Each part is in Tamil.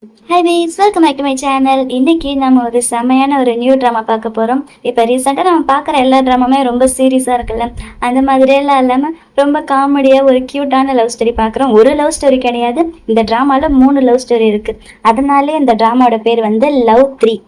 ஹாய் வீஸ், welcome back to my channel. இன்னைக்கு நம்ம ஒரு செமையான ஒரு நியூ ட்ராமா பார்க்க போகிறோம். இப்போ ரீசெண்டாக நம்ம பார்க்குற எல்லா ட்ராமாமே ரொம்ப சீரியஸாக இருக்குல்ல, அந்த மாதிரியெல்லாம் இல்லாமல் ரொம்ப காமெடியாக ஒரு க்யூட்டான லவ் ஸ்டோரி பார்க்குறோம். ஒரு லவ் ஸ்டோரி கிடையாது, இந்த ட்ராமாவில் 3 லவ் ஸ்டோரி இருக்குது. அதனாலே இந்த ட்ராமாவோட பேர் வந்து லவ் 3.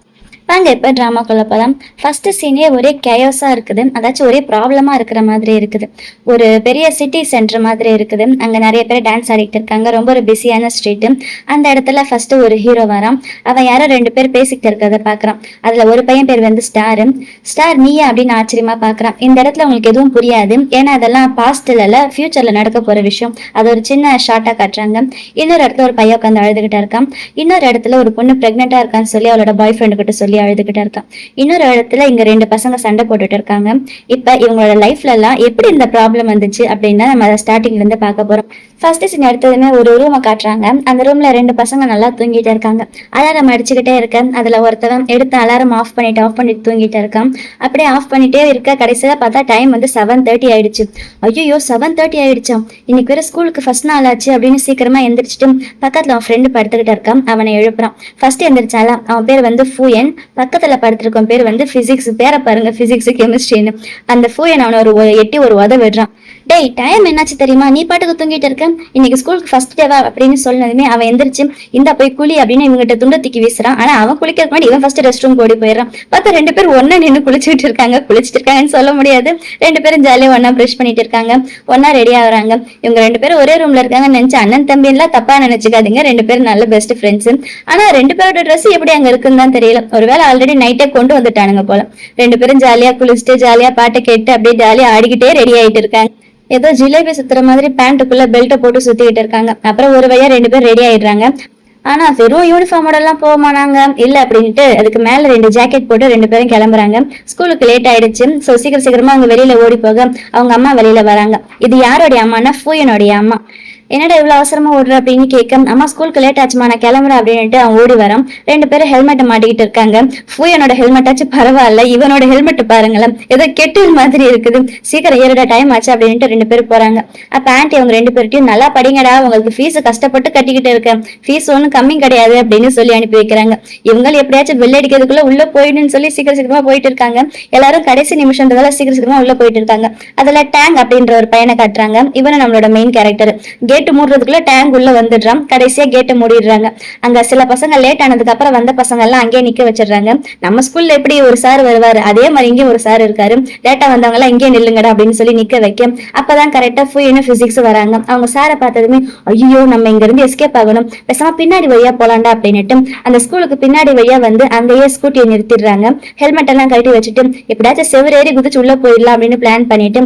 வாங்க இப்போ ட்ராமாக்குள்ள போகலாம். ஃபர்ஸ்ட் சீனே ஒரே கேயோஸாக இருக்குது, அதாச்சும் ஒரே ப்ராப்ளமாக இருக்கிற மாதிரி இருக்குது. ஒரு பெரிய சிட்டி சென்டர் மாதிரி இருக்குது. அங்கே நிறைய பேர் டான்ஸ் ஆடிட்டு இருக்காங்க. ரொம்ப ஒரு பிஸியான ஸ்ட்ரீட்டு. அந்த இடத்துல ஃபர்ஸ்ட் ஒரு ஹீரோ வரான். அவன் யாரோ 2 பேர் பேசிக்கிட்டு இருக்கிறத பார்க்குறான். அதில் ஒரு பையன் பேர் வந்து ஸ்டார் நீயா அப்படின்னு ஆச்சரியமா பார்க்குறான். இந்த இடத்துல உங்களுக்கு எதுவும் புரியாது, ஏன்னா அதெல்லாம் பாஸ்ட்ல இல்லை, ஃபியூச்சரில் நடக்க போகிற விஷயம். அது ஒரு சின்ன ஷார்ட்டாக காட்டுறாங்க. இன்னொரு இடத்துல ஒரு பையன் உட்காந்து அழுதுகிட்டா இருக்கான். இன்னொரு இடத்துல ஒரு பொண்ணு ப்ரெக்னெண்ட்டாக இருக்கான்னு சொல்லி அவளோட பாய் ஃப்ரெண்டு கிட்ட சொல்லி அழுதுகிட்டே இருக்கான். இன்னொரு இடத்துல இங்க 2 பசங்க சண்டை போட்டுட்டு இருக்காங்க. இப்ப இவங்களோட லைஃப்ல எல்லாம் எப்படி இந்த ப்ராப்ளம் வந்துச்சு அப்படின்னா நம்ம ஸ்டார்டிங்ல இருந்து பார்க்க போறோம். ஃபர்ஸ்ட் சீன் எடுத்ததுமே ஒரு ரூமை காட்டுறாங்க. அந்த ரூம்ல 2 பசங்க நல்லா தூங்கிட்டு இருக்காங்க. அலாரம் அடிச்சுக்கிட்டே இருக்க. அதுல ஒருத்தவன் எடுத்து அலாரம் ஆஃப் பண்ணிட்டு தூங்கிட்டு இருக்கான். அப்படியே ஆஃப் பண்ணிட்டே இருக்க. கடைசியில பார்த்தா டைம் வந்து 7:30 ஆயிடுச்சு. ஐயோ 7:30 ஆயிடுச்சாம், இன்னைக்கு வேற ஸ்கூலுக்கு ஃபர்ஸ்ட் நாள் ஆச்சு அப்படின்னு சீக்கிரமா எந்திரிச்சிட்டு பக்கத்துல அவன் ஃப்ரெண்டு படுத்துக்கிட்டு இருக்கான். அவனை எழுப்புறான். ஃபர்ஸ்ட் எந்திரிச்சால அவன் பேர் வந்து ஃபூயன். பக்கத்துல படுத்திருக்கும் பேர் வந்து பிசிக்ஸ். பேரை பாருங்க, பிசிக்ஸ் கெமிஸ்ட்ரின்னு. அந்த ஃபூயன் அவனை எட்டி ஒரு உத விடுறான். டேய் டைம் என்னாச்சு தெரியுமா, நீ பாட்டுக்கு தூங்கிட்டு இருக்க, இன்னைக்கு ஸ்கூலுக்கு ஃபர்ஸ்ட் டேவா அப்படின்னு சொன்னதுமே அவன் எந்திரிச்சு இந்த போய் குளி அப்படின்னு இவங்கிட்ட துண்டை தூக்கி வீசுறான். ஆனா அவன் குளிக்கிறதுக்கு முன்னாடி இவன் ஃபர்ஸ்ட் ரெஸ்ட் ரூம் ஓடி போயிடறான். பார்த்தா 2 பேரும் ஒன்னா நின்று குளிச்சுட்டு இருக்காங்கன்னு சொல்ல முடியாது. 2 பேரும் ஜாலியா ஒன்னா ப்ரஷ் பண்ணிட்டு இருக்காங்க, ஒன்னா ரெடி ஆகுறாங்க. இவங்க 2 பேரும் ஒரே ரூம்ல இருக்காங்கன்னு நினைச்சு அண்ணன் தம்பி எல்லாம் தப்பா நினைச்சுக்காதீங்க. 2 பேரும் நல்ல பெஸ்ட் ஃப்ரெண்ட்ஸ். ஆனா 2 பேரோட ட்ரெஸ் எப்படி அங்க இருக்குன்னு தான் தெரியல. ஒருவேளை ஆல்ரெடி நைட்டே கொண்டு வந்துட்டானுங்க போல. 2 பேரும் ஜாலியா குளிச்சுட்டு ஜாலியா பாட்டை கேட்டு அப்படியே ஜாலியா ஆடிக்கிட்டே ரெடி ஆயிட்டு இருக்காங்க. ஏதோ ஜிலேபி சுத்துற மாதிரி பேண்ட்டுக்குள்ள பெல்ட்டை போட்டு சுத்திக்கிட்டு இருக்காங்க. அப்புறம் ஒரு வழியா 2 பேர் ரெடி ஆயிடுறாங்க. ஆனா வெறும் யூனிஃபார்மோட எல்லாம் போமானாங்க இல்ல அப்படின்ட்டு அதுக்கு மேல 2 ஜாக்கெட் போட்டு 2 பேரும் கிளம்புறாங்க. ஸ்கூலுக்கு லேட் ஆயிடுச்சு. சோ சீக்கிரமா அவங்க வெளியில ஓடி போக அவங்க அம்மா வெளியில வராங்க. இது யாரோடைய அம்மானா ஃபூயனுடைய அம்மா. என்னடா இவ்வளவு அவசரமா ஓடுற அப்படின்னு கேட்க, அம்மா ஸ்கூலுக்கு லேட் ஆச்சுமா நான் கிளம்புறேன் அப்படின்ட்டு அவன் ஓடி வரான். 2 பேரும் ஹெல்மெட்டை மாட்டிக்கிட்டு இருக்காங்க. ஃபூயனோட ஹெல்மெட் ஆச்சு பரவாயில்ல, இவனோட ஹெல்மெட் பாருங்களேன் ஏதோ கெட்டில் மாதிரி இருக்குது. சீக்கிரம் ஏறடா டைம் ஆச்சு அப்படின்ட்டு 2 பேரும் போறாங்க. அப்ப ஆன்ட்டி அவங்க 2 பேர்ட்டையும் நல்லா படிங்கடா, உங்களுக்கு ஃபீஸ் கஷ்டப்பட்டு கட்டிக்கிட்டு இருக்கேன், ஃபீஸ் ஒன்னும் கம்மி கிடையாது அப்படின்னு சொல்லி அனுப்பி வைக்கிறாங்க. இவங்க எப்படியாச்சும் வெள்ள அடிக்கிறதுக்குள்ள உள்ள போயிடுன்னு சொல்லி சீக்கிரமா போயிட்டு இருக்காங்க. எல்லாரும் கடைசி நிமிஷம்ன்றதால சீக்கிரமா உள்ள போயிட்டு இருக்காங்க. அதுல டேங் அப்படின்ற ஒரு பையனை காட்டுறாங்க. இவனை நம்மளோட மெயின் கேரக்டர். கேட்டு மூடுறதுக்குள்ள டேங்க் உள்ள வந்துடுறான். கடைசியா கேட்டை மூடிடுறாங்க. அங்க சில பசங்க லேட் ஆனதுக்கு அப்புறம் வந்த பசங்க எல்லாம் அங்கேயே நிக்க வச்சிடுறாங்க. நம்ம ஸ்கூல்ல எப்படி ஒரு சார் வருவாரு அதே மாதிரி இங்கே ஒரு சார் இருக்காரு. லேட்டா வந்தவங்க எல்லாம் இங்கே நில்லுங்கடா அப்படின்னு சொல்லி நிக்க வைக்க அப்பதான் கரெக்டா ஃபுல் பிசிக்ஸ் வராங்க. அவங்க சாரை பார்த்ததுமே ஐயோ நம்ம இங்க இருந்து எஸ்கேப் ஆகணும், பேசாம பின்னாடி வழியா போலாண்டா அப்படின்னுட்டு அந்த ஸ்கூலுக்கு பின்னாடி வழியா வந்து அங்கேயே ஸ்கூட்டியை நிறுத்திடுறாங்க. ஹெல்மெட் எல்லாம் கட்டி வச்சுட்டு எப்படியாச்சும் செவரேறி குதிச்சு உள்ள போயிடலாம் அப்படின்னு பிளான் பண்ணிட்டு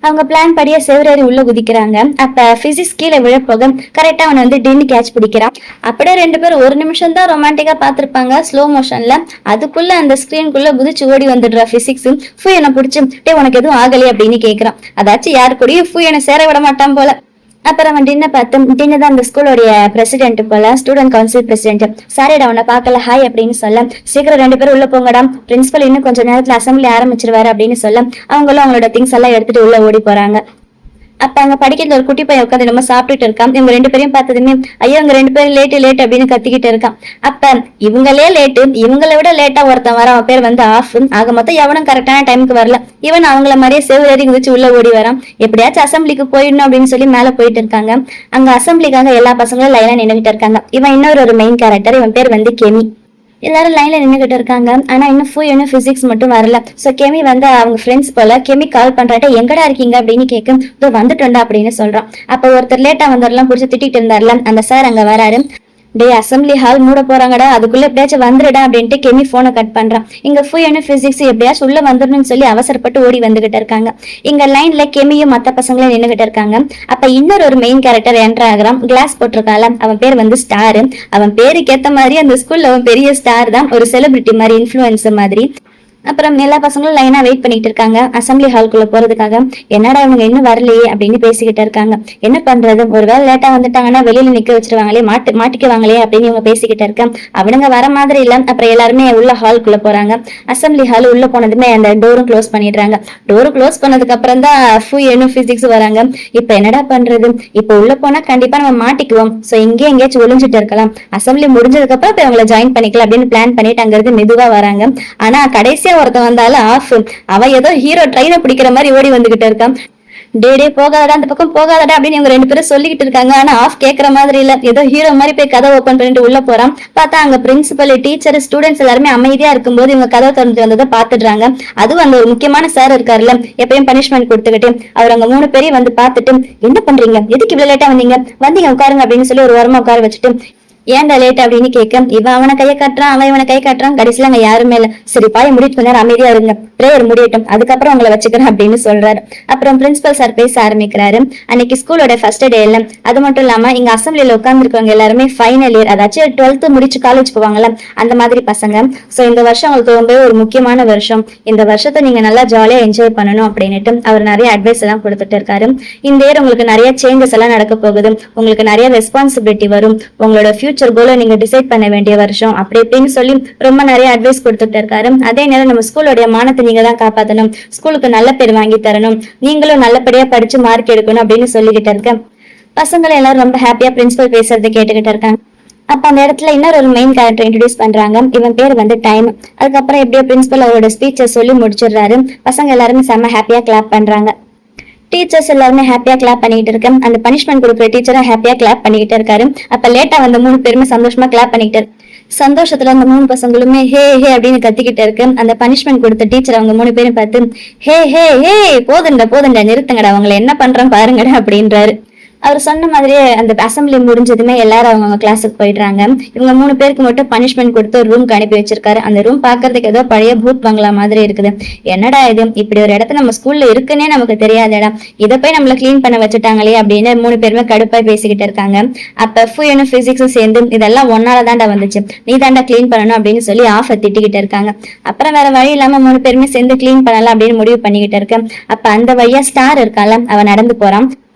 அவங்க பிளான் படியே செவரேறி உள்ள குதிக்கிறாங்க. அப்ப பிசிக்ஸ் கீழே விழப்போக கரெக்டா அவன் வந்து டின்னு கேட்ச் பிடிக்கிறான். அப்படியே 2 பேரும் ஒரு நிமிஷம் தான் ரொமான்டிக்கா பாத்திருப்பாங்க ஸ்லோ மோஷன்ல. அதுக்குள்ள அந்த ஸ்கிரீனுக்குள்ள குதிச்சு ஓடி வந்துடுறா பிசிக்ஸ். ஃபூயனை பிடிச்சு டே உனக்கு எதுவும் ஆகலையே அப்படின்னு கேட்கிறான். அதாச்சும் யாரு கூடயும் ஃபூயனை சேர விட மாட்டான் போல. அப்புறம் அவன் டின்ன பார்த்து டின்னு தான் அந்த ஸ்கூலோடைய பிரசிடென்ட் போல, ஸ்டூடெண்ட் கவுன்சில் பிரசிடென்ட். சாரிடா அவனை பார்க்கல ஹாய் அப்படின்னு சொல்ல சீக்கிரம் 2 பேரும் உள்ள போங்கடா, பிரின்சிபல் இன்னும் கொஞ்சம் நேரத்துல அசம்பிளி ஆரம்பிச்சிருவாரு அப்படின்னு சொல்ல அவங்களும் அவங்களோட திங்ஸ் எல்லாம் எடுத்துட்டு உள்ள ஓடி போறாங்க. அப்ப அங்க படிக்கிறதுல ஒரு குட்டி பையன் உட்காந்து நம்ம சாப்பிட்டுட்டு இருக்கான். இவங்க 2 பேரையும் பார்த்ததுமே ஐயோ இவங்க 2 பேரும் லேட் அப்படின்னு கத்திக்கிட்டு இருக்கான். அப்ப இவங்களே லேட்டு, இவங்களை விட லேட்டா ஒருத்தன் வர, அவன் பேர் வந்து ஆஃப். ஆக மொத்தம் எவனும் கரெக்டான டைமுக்கு வரல. இவன் அவங்கள மாதிரியே செவரேறி குதிச்சு உள்ள ஓடி வரான். எப்படியாச்சும் அசம்பிளிக்கு போயிடணும் அப்படின்னு சொல்லி மேல போயிட்டு இருக்காங்க. அங்க அசம்பிளிக்காக எல்லா பசங்களும் லைனா நின்றுகிட்டு இருக்காங்க. இவன் இன்னொரு மெயின் கேரக்டர், இவன் பேர் வந்து கெமி. எல்லாரும் லைன்ல நின்றுகிட்டு இருக்காங்க. ஆனா இன்னும் ஃபுல் பிசிக்ஸ் மட்டும் வரல. சோ கெமி வந்து அவங்க ஃப்ரெண்ட்ஸ் போல கெமி கால் பண்றாட்ட எங்கடா இருக்கீங்க அப்படின்னு கேட்கும். இதோ வந்துட்டோண்டா அப்படின்னு சொல்றான். அப்ப ஒருத்தர் லேட்டா வந்தவரெல்லாம் பிடிச்சி திட்டிட்டு இருந்தாருல, அந்த சார் அங்க வராரு. டே அசம்பிளி ஹால் மூட போறாங்கடா, அதுக்குள்ள எப்படியாச்சும் வந்துடா அப்படின்ட்டு கெமி போனை கட் பண்றான். இங்க ஃபுல் பிசிக்ஸ் எப்படியாச்சும் உள்ள வந்துடணும்னு சொல்லி அவசரப்பட்டு ஓடி வந்துகிட்டு இருக்காங்க. இங்க லைன்ல கெமியும் மத்த பசங்களும் நின்றுகிட்டு இருக்காங்க. அப்ப இன்னொரு மெயின் கேரக்டர் என்டர் ஆகுறான். கிளாஸ் போட்டிருக்கால, அவன் பேர் வந்து ஸ்டார். அவன் பேருக்கு ஏத்த மாதிரி அந்த ஸ்கூல்ல அவன் பெரிய ஸ்டார் தான், ஒரு செலிபிரிட்டி மாதிரி, இன்ஃபுளுசர் மாதிரி. அப்புறம் எல்லா பசங்களும் லைனா வெயிட் பண்ணிட்டு இருக்காங்க அசம்பிளி ஹால்குள்ள போறதுக்காக. என்னடா இவங்க இன்னும் வரலையே அப்படின்னு பேசிக்கிட்டு இருக்காங்க. என்ன பண்றது, ஒருவேளை லேட்டா வந்துட்டாங்கன்னா வெளியில நிக்க வச்சிருவாங்களே, மாட்டிக்குவாங்களே அப்படின்னு இவங்க பேசிக்கிட்டு இருக்க. அவனுங்க வர மாதிரி இல்ல. அப்புறம் எல்லாருமே உள்ள ஹால்குள்ள போறாங்க. அசம்பிளி ஹால் உள்ள போனதுமே அந்த டோரும் க்ளோஸ் பண்ணிடுறாங்க. டோரும் க்ளோஸ் பண்ணதுக்கு அப்புறம் தான் பிசிக்ஸ் வராங்க. இப்ப என்னடா பண்றது, இப்ப உள்ள போனா கண்டிப்பா நம்ம மாட்டிக்குவோம். சோ இங்கே எங்கேயாச்சும் ஒளிஞ்சிட்டு இருக்கலாம். அசம்பிளி முடிஞ்சதுக்கு அப்புறம் அவங்கள ஜாயின் பண்ணிக்கலாம் அப்படின்னு பிளான் பண்ணிட்டு அங்க இருந்து மெதுவா வராங்க. ஆனா கடைசியா ஒருத்தன் வந்தாலும் ஆஃப், அவன் ஏதோ ஹீரோ ட்ரெயினை பிடிக்கிற மாதிரி ஓடி வந்துகிட்டு இருக்கான். டே போகாதடா அந்த பக்கம் போகாதடா அப்படின்னு இவங்க 2 பேரும் சொல்லிக்கிட்டு இருக்காங்க. ஆனா ஆஃப் கேட்கற மாதிரி இல்ல. ஏதோ ஹீரோ மாதிரி போய் கதை ஓபன் பண்ணிட்டு உள்ள போறான். பார்த்தா அங்க பிரின்சிபல், டீச்சர், ஸ்டூடெண்ட்ஸ் எல்லாருமே அமைதியா இருக்கும்போது இவங்க கதை திறந்து வந்ததை பாத்துடுறாங்க. அதுவும் அந்த ஒரு முக்கியமான சார் இருக்காருல்ல, எப்பயும் பனிஷ்மெண்ட் கொடுத்துக்கிட்டு, அவர் அங்க 3 பேரையும் வந்து பாத்துட்டு, என்ன பண்றீங்க, எதுக்கு இவ்வளவு லேட்டா வந்தீங்க உட்காருங்க அப்படின்னு சொல்லி ஒரு ஓரமா உட்கார வச்சுட்டு, ஏன்டா லேட் அப்படின்னு கேட்க, இவன் அவனை கையை காட்டுறான், அவன் இவனை கை காட்டுறான். கடைசியில அங்க யாருமே இல்ல. சரி பாய முடிட்டு கொஞ்ச நேரம் அமைதியா இருங்க, பிரேயர் முடியட்டும், அதுக்கப்புறம் உங்களை வச்சுக்கிறேன் அப்படின்னு சொல்றாரு. அப்புறம் பிரின்சிபல் சார் பேச ஆரம்பிக்கிறாரு. அன்னைக்கு ஸ்கூலோட ஃபர்ஸ்ட் டே இல்ல, அது மட்டும் இல்லாம இங்க அசம்பிளியில உட்கார்ந்துருக்கவங்க எல்லாருமே ஃபைனல் இயர், அதாச்சும் 12th முடிச்சு காலேஜ் போவாங்கல்ல, அந்த மாதிரி பசங்க. சோ இந்த வருஷம் உங்களுக்கு ரொம்ப ஒரு முக்கியமான வருஷம். இந்த வருஷத்தை நீங்க நல்லா ஜாலியா என்ஜாய் பண்ணணும் அப்படின்னுட்டு அவர் நிறைய அட்வைஸ் எல்லாம் கொடுத்துட்டு இருக்காரு. இந்த இயர் உங்களுக்கு நிறைய சேஞ்சஸ் எல்லாம் நடக்க போகுது. உங்களுக்கு நிறைய ரெஸ்பான்சிபிலிட்டி வரும். உங்களோட ஃபியூச்சர் கோலை நீங்க டிசைட் பண்ண வேண்டிய வருஷம் அப்படி இப்படின்னு சொல்லி ரொம்ப நிறைய அட்வைஸ் கொடுத்துட்டு இருக்காரு. அதே நேரம் நம்ம ஸ்கூலோட மானத்தை நீங்க தான் காப்பாற்றணும், ஸ்கூலுக்கு நல்ல பேர் வாங்கி தரணும், நீங்களும் நல்லபடியா படிச்சு மார்க் எடுக்கணும் அப்படின்னு சொல்லிக்கிட்டு இருக்கேன். பசங்களை எல்லாரும் ரொம்ப ஹாப்பியா பிரின்சிபல் பேசுறதை கேட்டுக்கிட்டு இருக்காங்க. அப்ப அந்த இடத்துல இன்னொரு ஒரு மெயின் கேரக்டர் இன்ட்ரோடியூஸ் பண்றாங்க. இவன் பேர் வந்து டைம். அதுக்கப்புறம் எப்படியோ பிரின்சிபல் அவரோட ஸ்பீச்சை சொல்லி முடிச்சிடுறாரு. பசங்க எல்லாருமே செம்ம ஹாப்பியா கிளாப் பண்றாங்க. டீச்சர்ஸ் எல்லாருமே ஹாப்பியா கிளாப் பண்ணிட்டு இருக்கேன். அந்த பனிஷ்மெண்ட் கொடுக்குற டீச்சரும் ஹாப்பியா கிளாப் பண்ணிக்கிட்டு இருக்காரு. அப்ப லேட்டா வந்த 3 பேருமே சந்தோஷமா கிளாப் பண்ணிக்கிட்டு சந்தோஷத்துல அந்த 3 பசங்களுமே ஹே ஹே அப்படின்னு கத்திக்கிட்டு இருக்கு. அந்த பனிஷ்மெண்ட் கொடுத்த டீச்சர் அவங்க 3 பேரும் பார்த்து, ஹே ஹே ஹே போதுண்டா நிறுத்துங்கடா, அவங்களை என்ன பண்றேன் பாருங்கடா அப்படின்றாரு. அவர் சொன்ன மாதிரியே அந்த அசம்பிளி முடிஞ்சதுமே எல்லாரும் அவங்க கிளாஸுக்கு போயிடுறாங்க. இவங்க 3 பேருக்கு மட்டும் பனிஷ்மெண்ட் கொடுத்து ஒரு ரூம்க்கு அனுப்பி வச்சிருக்காரு. அந்த ரூம் பாக்குறதுக்கு ஏதோ பழைய பூத் பங்களா மாதிரி இருக்குது. என்னடா இது, இப்படி ஒரு இடத்த நம்ம ஸ்கூல்ல இருக்குன்னே நமக்கு தெரியாதடா, இதை போய் நம்மள கிளீன் பண்ண வச்சுட்டாங்களே அப்படின்னு 3 பேருமே கடுப்பா பேசிக்கிட்டு இருக்காங்க. அப்ப ஃபுயனும் பிசிக்ஸும் சேர்ந்து, இதெல்லாம் ஒன்னால தாண்டா வந்துச்சு, நீ தாண்டா கிளீன் பண்ணணும் அப்படின்னு சொல்லி ஆஃப திட்டிக்கிட்டு இருக்காங்க. அப்புறம் வேற வழி இல்லாம 3 பேருமே சேர்ந்து கிளீன் பண்ணலாம் அப்படின்னு முடிவு பண்ணிக்கிட்டு இருக்கு. அப்ப அந்த வழியா ஸ்டார் இருக்கால, அவன் நடந்து போறான்.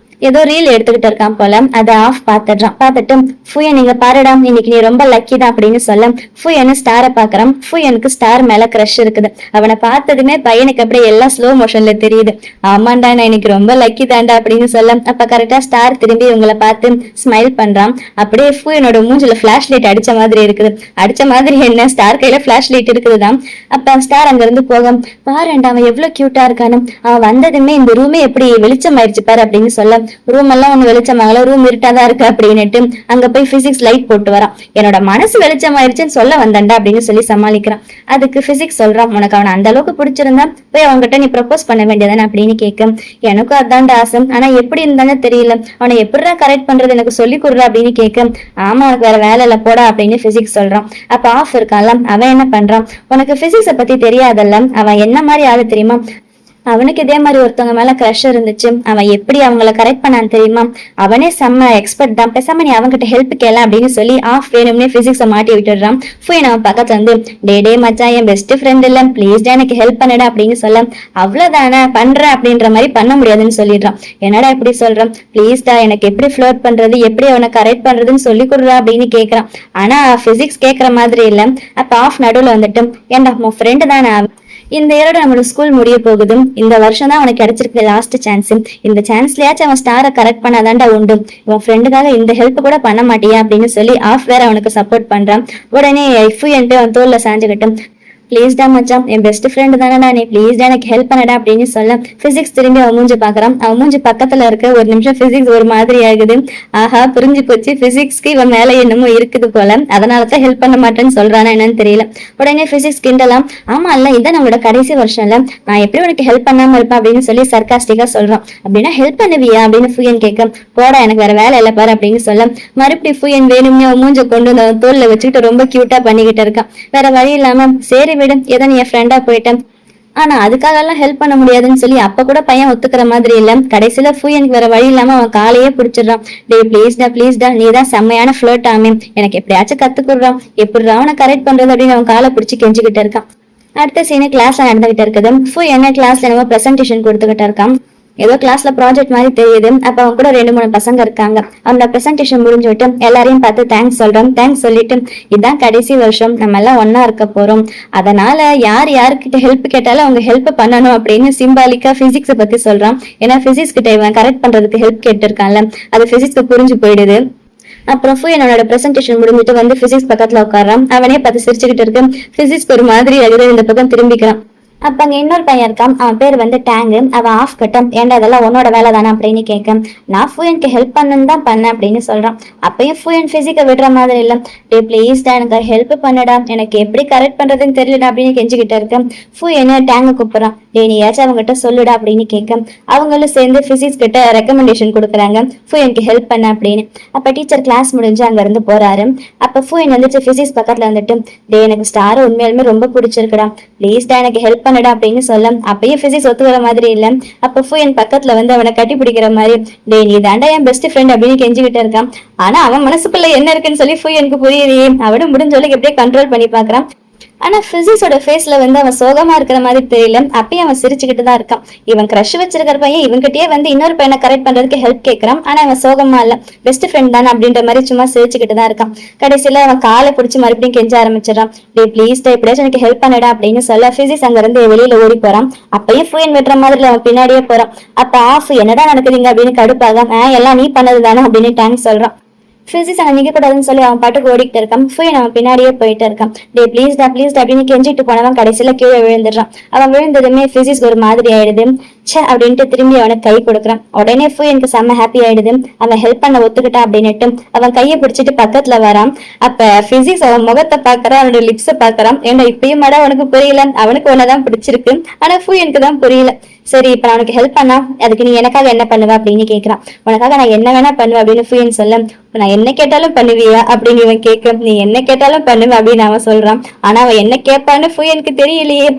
ஏதோ ரீல் எடுத்துக்கிட்டு இருக்கான் போல. அதை ஆஃப் பாத்துடுறான். பார்த்துட்டு, ஃபுயன் நீங்க பாருடா, இன்னைக்கு நீ ரொம்ப லக்கி தான் அப்படின்னு சொல்ல, ஃபுயனு ஸ்டாரை பாக்குறான். ஃபுயனுக்கு ஸ்டார் மேல கிரஷ் இருக்குது. அவனை பார்த்ததுமே பையனுக்கு அப்படியே எல்லாம் ஸ்லோ மோஷன்ல தெரியுது. ஆமாண்டா நான் இன்னைக்கு ரொம்ப லக்கி தாண்டா அப்படின்னு சொல்ல, அப்ப கரெக்டா ஸ்டார் திரும்பி இவங்களை பார்த்து ஸ்மைல் பண்றான். அப்படியே ஃபுயனோட மூஞ்சில பிளாஷ் லைட் அடிச்ச மாதிரி இருக்குது. அடிச்ச மாதிரி என்ன, ஸ்டார் கையில பிளாஷ் லைட் இருக்குதுதான். அப்ப ஸ்டார் அங்க இருந்து போக, பாருண்டா அவன் எவ்வளவு கியூட்டா இருக்கானு, அவன் வந்ததுமே இந்த ரூமே எப்படி வெளிச்சம் ஆயிடுச்சு பாரு அப்படின்னு சொல்ல, ரூம் எல்லாம் ஒண்ணு வெளிச்சமாகல, ரூம் இருட்டாதான் இருக்கு அப்படின்னுட்டு அங்க போய் பிசிக்ஸ் லைட் போட்டு வரான். என்னோட மனசு வெளிச்சமாயிருச்சுன்னு சொல்ல வந்தண்டா அப்படின்னு சொல்லி சமாளிக்கிறான். அதுக்கு பிசிக்ஸ் சொல்றான், உனக்கு அவனை அந்த அளவுக்கு பிடிச்சிருந்தா போய் அவன்கிட்ட நீ ப்ரப்போஸ் பண்ண வேண்டியதானே அப்படின்னு கேட்க, எனக்கும் அதான்டா ஆசை, ஆனா எப்படி இருந்தானே தெரியல, அவனை எப்படிதான் கரெக்ட் பண்றது எனக்கு சொல்லி கொடுறா அப்படின்னு கேட்க, ஆமா உனக்கு வேற வேலை இல்ல போடா அப்படின்னு பிசிக்ஸ் சொல்றான். அப்ப ஆஃப் இருக்கான்ல, அவன் என்ன பண்றான், உனக்கு பிசிக்ஸ பத்தி தெரியாதல்ல, அவன் என்ன மாதிரி ஆளு தெரியுமா, அவனுக்கு இதே மாதிரி ஒருத்தவங்க மேல கிரஷ் இருந்துச்சு, அவன் எப்படி அவங்கள கரெக்ட் பண்ணான்னு தெரியுமா, அவனே செம்ம எக்ஸ்பர்ட் தான், பேசாம நீ அவன்கிட்ட ஹெல்ப் கேள அப்படின்னு சொல்லி ஆஃப் வேணும்னே பிசிக்ஸை மாட்டி விட்டுடுறான். ஃபுயன் அவன் பக்கத்துல வந்து, டே மச்சான் என் பெஸ்ட் ஃப்ரெண்ட் இல்ல, பிளீஸ் டா எனக்கு ஹெல்ப் பண்ணடா அப்படின்னு சொல்ல, அவ்வளவுதானே பண்றேன் அப்படின்ற மாதிரி பண்ண முடியாதுன்னு சொல்லிடுறான். என்னடா இப்படி சொல்றான், பிளீஸ் டா எனக்கு எப்படி ஃப்ளோட் பண்றது, எப்படி அவனை கரெக்ட் பண்றதுன்னு சொல்லி கொடுறா அப்படின்னு கேட்கறான். ஆனா பிசிக்ஸ் கேட்கற மாதிரி இல்ல. அப்ப ஆஃப் நடுவுல வந்துட்டு, ஏன்டா உன் ஃப்ரெண்டு தானே, இந்த இயரோட நம்மளோட ஸ்கூல் முடிய போகுது, இந்த வருஷம் தான் அவனுக்கு கிடைச்சிருக்க லாஸ்ட் சான்ஸ், இந்த சான்ஸ்லயாச்சும் அவன் ஸ்டாரை கரெக்ட் பண்ணாதான்டா உண்டு, உன் ஃப்ரெண்டுக்காக இந்த ஹெல்ப் கூட பண்ண மாட்டியா அப்படின்னு சொல்லி ஆஃப் வேற அவனுக்கு சப்போர்ட் பண்றான். உடனே ஃபுயன்ட்டு அவன் தோல்ல சாஞ்சுக்கிட்டும், பிளீஸ் டா மச்சான் என் பெஸ்ட் ஃப்ரெண்டு தானடா, நீ பிளீஸ் டா எனக்கு ஹெல்ப் பண்ணடா அப்படின்னு சொல்ல, பிசிக்ஸ் திரும்பி அவன் மூஞ்சி பாக்குறான். அவன் மூஞ்சி பக்கத்துல இருக்க ஒரு நிமிஷம் பிசிக்ஸ் ஒரு மாதிரி ஆகுது. ஆஹா புரிஞ்சு போச்சு, பிசிக்ஸ்க்கு இவன் மேல என்னமோ இருக்குது போல, அதனாலதான் ஹெல்ப் பண்ண மாட்டேன்னு சொல்றானா என்னன்னு தெரியல. உடனே பிசிக்ஸ் கிண்டலாம், ஆமா இல்ல இதான் நம்மளோட கடைசி வருஷம் இல்ல, நான் எப்படி உனக்கு ஹெல்ப் பண்ணாம இருப்பேன் அப்படின்னு சொல்லி சர்காஸ்டிக்கா சொல்றான். அப்படின்னா ஹெல்ப் பண்ணுவியா அப்படின்னு ஃபுயன் கேட்க, போடா எனக்கு வேற வேலை இல்ல பாரு அப்படின்னு சொல்ல, மறுபடியும் ஃபுயன் வேணும்னு அவன் மூஞ்ச கொண்டு வந்து அவன் தோல்ல வச்சுக்கிட்டு ரொம்ப கியூட்டா பண்ணிக்கிட்டு இருக்கான். வேற வழி இல்லாம சரி விடு ஏதோ நீ என் ஃப்ரெண்டா போயிட்டேன், ஆனா அதுக்காக எல்லாம் ஹெல்ப் பண்ண முடியாதுன்னு சொல்லி அப்ப கூட பையன் ஒத்துக்கிற மாதிரி இல்ல. கடைசியில ஃபுயனுக்கு வேற வழி இல்லாம அவன் காலையே பிடிச்சிடறான். டே பிளீஸ்டா நீதான் செம்மையான ஃபிளர்ட் ஆமே, எனக்கு எப்படியாச்சும் கத்துக்குறான், எப்படிடா அவனை கரெக்ட் பண்றது அப்படின்னு அவன் காலை பிடிச்சி கெஞ்சிக்கிட்டு இருக்கான். அடுத்த சீனு கிளாஸ்ல நடந்துகிட்டு இருக்குது. என்ன கிளாஸ்ல என்னமோ பிரசன்டேஷன் கொடுத்துக்கிட்டு இருக்கான். ஏதோ கிளாஸ்ல ப்ராஜெக்ட் மாதிரி தெரியுது. அப்ப அவங்க கூட 2 3 பசங்க இருக்காங்க. அந்த பிரசன்டேஷன் முடிஞ்சுட்டு எல்லாரையும் பார்த்து தேங்க்ஸ் சொல்றோம். தேங்க்ஸ் சொல்லிட்டு இதான் கடைசி வருஷம், நம்ம எல்லாம் ஒன்னா இருக்க போறோம், அதனால யார் யாருக்கிட்ட ஹெல்ப் கேட்டாலும் அவங்க ஹெல்ப் பண்ணணும் அப்படின்னு சிம்பாலிக்கா பிசிக்ஸ் பத்தி சொல்றான். ஏன்னா பிசிக்ஸ் கிட்ட இவன் கரெக்ட் பண்றதுக்கு ஹெல்ப் கேட்டிருக்கான்ல, அது பிசிக்ஸ்க்கு புரிஞ்சு போயிடுது. அப்புறம் என்னோட பிரசன்டேஷன் முடிஞ்சிட்டு வந்து பிசிக்ஸ் பக்கத்துல உட்காரான். அவனே பார்த்து சிரிச்சுக்கிட்டு இருக்கு. பிசிக்ஸ் ஒரு மாதிரி அழுது இந்த பக்கம் திரும்பிக்கிறான். அப்ப அங்க இன்னொரு பையன் இருக்கான். அவன் பேர் வந்து டேங்கு. அவன் ஆஃப் கட்டம். ஏன்டா இதெல்லாம் உன்னோட வேலை தானே அப்படின்னு கேட்க, நான் ஃபுயனுக்கு ஹெல்ப் பண்ணு தான் பண்ணேன் அப்படின்னு சொல்றான். அப்பயும் ஃபுயன் பிசிக்க விடுற மாதிரி இல்ல. டே ப்ளீஸ்டா எனக்கு ஹெல்ப் பண்ணடா, எனக்கு எப்படி கரெக்ட் பண்றதுன்னு தெரியலடா அப்படின்னு கெஞ்சிக்கிட்டு இருக்கேன். ஃபுயனு டேங்க கூப்பிடுறான். டே நீயாச்சும் அவங்க கிட்ட சொல்லுடா அப்படின்னு கேட்க, அவங்களும் சேர்ந்து பிசிக்ஸ் கிட்ட ரெக்கமெண்டேஷன் கொடுக்குறாங்க ஃபுயனுக்கு ஹெல்ப் பண்ண அப்படின்னு. அப்ப டீச்சர் கிளாஸ் முடிஞ்சு அங்க இருந்து போறாரு. அப்ப ஃபுயன் வந்துட்டு பிசிக்ஸ் பக்கத்துல வந்துட்டு, டே எனக்கு ஸ்டார் உண்மையாலுமே ரொம்ப பிடிச்சிருக்குடா, ப்ளீஸ்டா எனக்கு ஹெல்ப் பண்ணடா அப்படின்னு சொல்ல, அப்பயும் பிசிக்ஸ் ஒத்துக்கிற மாதிரி இல்ல. அப்ப ஃபுயன் பக்கத்துல வந்து அவனை கட்டி பிடிக்கிற மாதிரி, டே நீ தாண்டா என் பெஸ்ட் ஃப்ரெண்ட் அப்படின்னு கெஞ்சிக்கிட்டு இருக்கான். ஆனா அவன் மனசுக்குள்ள என்ன இருக்குன்னு சொல்லி ஃபுயனுக்கு புரியலையே. அவனும் முடிஞ்ச அளவுக்கு எப்படியே கண்ட்ரோல் பண்ணி பாக்குறான். ஆனா பிசிக்ஸோட ஃபேஸ்ல வந்து அவன் சோகமா இருக்கிற மாதிரி தெரியல. அப்பயும் அவன் சிரிச்சுக்கிட்டு தான் இருக்கான். இவன் கிரஷ் வச்சிருக்கிற பையன் இவன்கிட்டயே வந்து இன்னொரு பையனை கரெக்ட் பண்றதுக்கு ஹெல்ப் கேட்கறான். ஆனா அவன் சோகமா இல்ல, பெஸ்ட் ஃப்ரெண்ட் தானே அப்படின்ற மாதிரி சும்மா சிரிச்சுக்கிட்டு தான் இருக்கான். கடைசியில அவன் காலை பிடிச்சி மறுபடியும் கெஞ்ச ஆரம்பிச்சிடறான். டே ப்ளீஸ் டே எப்படியாச்சும் எனக்கு ஹெல்ப் பண்ணடா அப்படின்னு சொல்ல பிசிக்ஸ் அங்க இருந்து வெளியில ஓடி போறான். அப்பயும் ஃபுயன் வெட்டுற மாதிரி அவன் பின்னாடியே போறான். அப்ப ஆஃப் என்னடா நடக்குதுங்க அப்படின்னு கடுப்பாக, எல்லாம் நீ பண்ணது தானே அப்படின்னு டேங்க் சொல்றான். பிசிக்ஸ் அங்க நிக்க கூடாதுன்னு சொல்லி அவன் பாட்டுக்கு ஓடிக்கிட்டு இருக்கான். ஃபுயன் அவன் பின்னாடியே போயிட்டு இருக்கான். டே ப்ளீஸ்டா ப்ளீஸ்டா அப்படின்னு கெஞ்சிட்டு போனவன் கடைசியில கீழே விழுந்துடுறான். அவன் விழுந்ததுமே பிசிக்ஸ் ஒரு மாதிரி ஆயிடுது. சே அப்படின்ட்டு திரும்பி அவனுக்கு கை கொடுக்குறான். உடனே ஃபுயனுக்கு செம்ம ஹாப்பி ஆயிடுது. அவன் ஹெல்ப் பண்ண ஒத்துக்கிட்டான் அப்படின்னுட்டு அவன் கையை பிடிச்சிட்டு பக்கத்துல வரான். அப்ப பிசிக்ஸ் அவன் முகத்தை பாக்குறான், அவனோட லிப்ஸை பாக்குறான். ஏன்னா இப்பயும் மாட அவனுக்கு புரியல, அவனுக்கு ஒன்னதான் பிடிச்சிருக்கு, ஆனா ஃபுயனுக்கு தான் புரியல. சரி இப்ப நான் உனக்கு ஹெல்ப் பண்ணா அதுக்கு நீ எனக்காக என்ன பண்ணுவ அப்படின்னு கேட்கிறான். உனக்காக நான் என்ன வேணா பண்ணுவேன் அப்படின்னு ஃபுயன் சொல்ல, நான் என்ன கேட்டாலும் பண்ணுவியா அப்படின்னு இவன் கேட்க, நீ என்ன கேட்டாலும் பண்ணுவ அப்படின்னு அவன் சொல்றான். ஆனா அவன் என்ன கேட்பான்னு ஃபுயனுக்கு தெரியலையே.